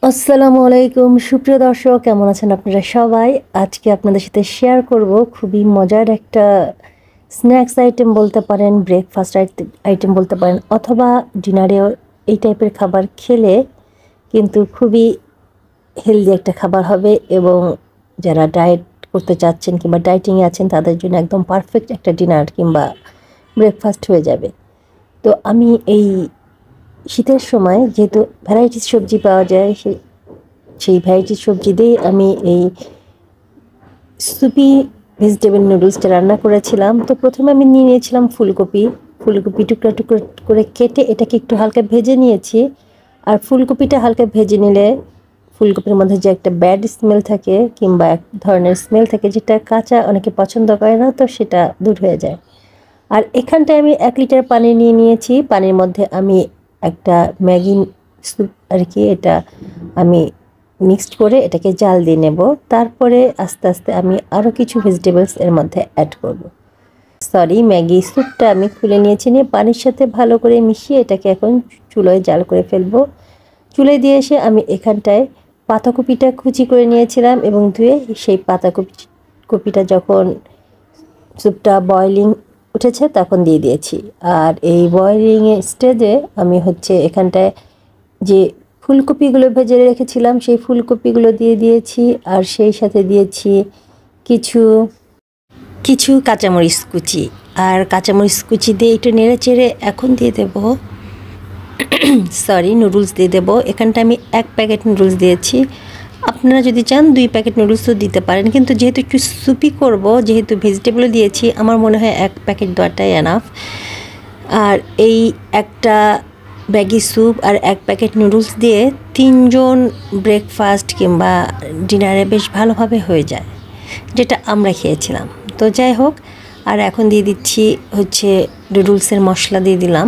আসসালামু আলাইকুম সুপ্রিয় দর্শক, কেমন আছেন আপনারা সবাই? আজকে আপনাদের সাথে শেয়ার করব খুবই মজার একটা স্ন্যাক্স আইটেম বলতে পারেন, ব্রেকফাস্ট আইটেম বলতে পারেন, অথবা ডিনারেও এই টাইপের খাবার খেলে কিন্তু খুবই হেলদি একটা খাবার হবে এবং যারা ডায়েট করতে চাচ্ছেন কিংবা ডায়েটিংয়ে আছেন তাদের জন্য একদম পারফেক্ট একটা ডিনার কিংবা ব্রেকফাস্ট হয়ে যাবে। তো আমি এই শীতের সময় যেহেতু ভ্যারাইটিস সবজি পাওয়া যায়, সেই ভ্যারাইটিস সবজি দিয়ে আমি এই সুপি ভেজিটেবল নুডলসটা রান্না করেছিলাম। তো প্রথমে আমি নিয়ে নিয়েছিলাম ফুলকপি টুকরা টুকরো করে কেটে এটাকে একটু হালকা ভেজে নিয়েছি। আর ফুলকপিটা হালকা ভেজে নিলে ফুলকপির মধ্যে যে একটা ব্যাড স্মেল থাকে কিংবা এক ধরনের স্মেল থাকে যেটা কাঁচা অনেকে পছন্দ করে না, তো সেটা দূর হয়ে যায়। আর এখানটায় আমি 1 লিটার পানি নিয়ে নিয়েছি। পানির মধ্যে আমি একটা ম্যাগি স্যুপ আর কি এটা আমি মিক্সড করে এটাকে জাল দিয়ে নেব। তারপরে আস্তে আস্তে আমি আরও কিছু ভেজিটেবলস এর মধ্যে অ্যাড করব। ম্যাগি স্যুপটা আমি খুলে নিয়েছি, নিয়ে পানির সাথে ভালো করে মিশিয়ে এটাকে এখন চুলোয় জাল করে ফেলবো। চুলোয় দিয়ে এসে আমি এখানটায় পাতাকপিটা কুচি করে নিয়েছিলাম এবং ধুয়ে সেই কপিটা যখন স্যুপটা বয়লিং উঠেছে তখন দিয়ে দিয়েছি। আর এই বয়লিংয়ের স্টেজে আমি এখানটায় যে ফুলকপিগুলো ভেজে রেখেছিলাম সেই ফুলকপিগুলো দিয়ে দিয়েছি, আর সেই সাথে দিয়েছি কিছু কাঁচামরিচ কুচি। আর কাঁচামরিচ কুচি দিয়ে একটু নেড়ে চেড়ে এখন দিয়ে দেব নুডলস দিয়ে দেবো। এখানটা আমি 1 প্যাকেট নুডলস দিয়েছি। আপনারা যদি চান 2 প্যাকেট নুডলসও দিতে পারেন, কিন্তু যেহেতু একটু সুপি করব, যেহেতু ভেজিটেবলও দিয়েছি, আমার মনে হয় 1 প্যাকেট দেওয়াটাই এনাফ। আর এই একটা ম্যাগি স্যুপ আর 1 প্যাকেট নুডলস দিয়ে 3 জন ব্রেকফাস্ট কিংবা ডিনারে বেশ ভালোভাবে হয়ে যায়, যেটা আমরা খেয়েছিলাম। তো যাই হোক, আর এখন দিয়ে দিচ্ছি নুডলসের মশলা দিয়ে দিলাম,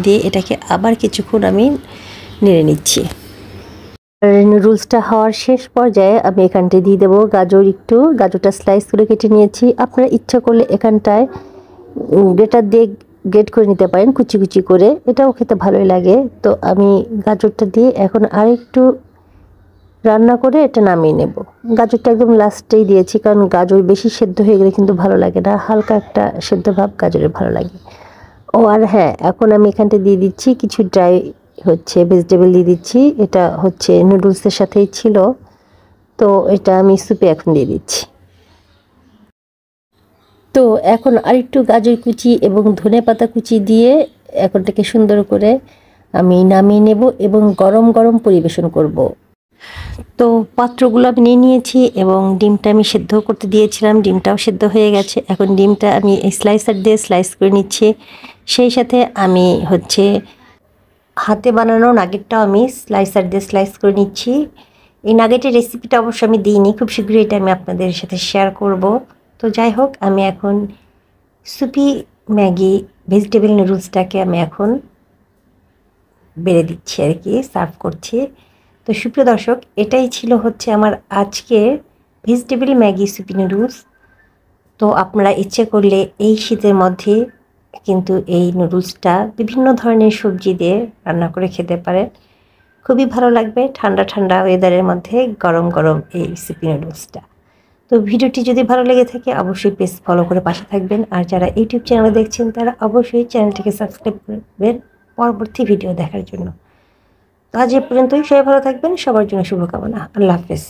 দিয়ে এটাকে আবার কিছুক্ষণ আমি নেড়ে নিচ্ছি। নুডলসটা হওয়ার শেষ পর্যায়ে আমি এখানটায় দিয়ে দেবো গাজরটা স্লাইস করে কেটে নিয়েছি। আপনারা ইচ্ছা করলে এখানটায় গ্রেটার দিয়ে গ্রেট করে নিতে পারেন কুচি কুচি করে, এটাও খেতে ভালোই লাগে। তো আমি গাজরটা দিয়ে এখন আরেকটু রান্না করে এটা নামিয়ে নেব। গাজরটা একদম লাস্টেই দিয়েছি, কারণ গাজর বেশি সেদ্ধ হয়ে গেলে কিন্তু ভালো লাগে না, হালকা একটা সেদ্ধ ভাব গাজরের ভালো লাগে। আর হ্যাঁ, এখন আমি এখানটায় দিয়ে দিচ্ছি কিছু ড্রাই ভেজিটেবল দিয়ে দিচ্ছি। এটা নুডলসের সাথেই ছিল, তো এটা আমি স্যুপে এখন দিয়ে দিচ্ছি। তো এখন আরেকটু গাজর কুচি এবং ধনেপাতা কুচি দিয়ে এখনটাকে সুন্দর করে আমি নামিয়ে নেব এবং গরম গরম পরিবেশন করব। তো পাত্রগুলো আমি নিয়ে নিয়েছি এবং ডিমটা আমি সেদ্ধ করতে দিয়েছিলাম, ডিমটাও সেদ্ধ হয়ে গেছে। এখন ডিমটা আমি স্লাইসার দিয়ে স্লাইস করে নিচ্ছি। সেই সাথে আমি হাতে বানানো নাগেটটাও আমি স্লাইসার দিয়ে স্লাইস করে নিচ্ছি। এই নাগেটের রেসিপিটা অবশ্য আমি দিইনি, খুব শীঘ্রই এটা আমি আপনাদের সাথে শেয়ার করব। তো যাই হোক, আমি এখন সুপি ম্যাগি ভেজিটেবল নুডলসটাকে আমি এখন বেড়ে দিচ্ছি আর কি, সার্ভ করছি। তো সুপ্রিয় দর্শক, এটাই ছিল আমার আজকের ভেজিটেবল ম্যাগি সুপি নুডলস। তো আপনারা ইচ্ছে করলে এই শীতের মধ্যে কিন্তু এই নুডলসটা বিভিন্ন ধরনের সবজি দিয়ে রান্না করে খেতে পারেন, খুবই ভালো লাগবে ঠান্ডা ঠান্ডা ওয়েদারের মধ্যে গরম গরম এই সুপি নুডলসটা। তো ভিডিওটি যদি ভালো লেগে থাকে অবশ্যই পেজ ফলো করে পাশে থাকবেন, আর যারা ইউটিউব চ্যানেলে দেখছেন তারা অবশ্যই চ্যানেলটিকে সাবস্ক্রাইব করবেন পরবর্তী ভিডিও দেখার জন্য। তো আজ এ পর্যন্তই, সবাই ভালো থাকবেন, সবার জন্য শুভকামনা। আল্লাহ হাফেজ।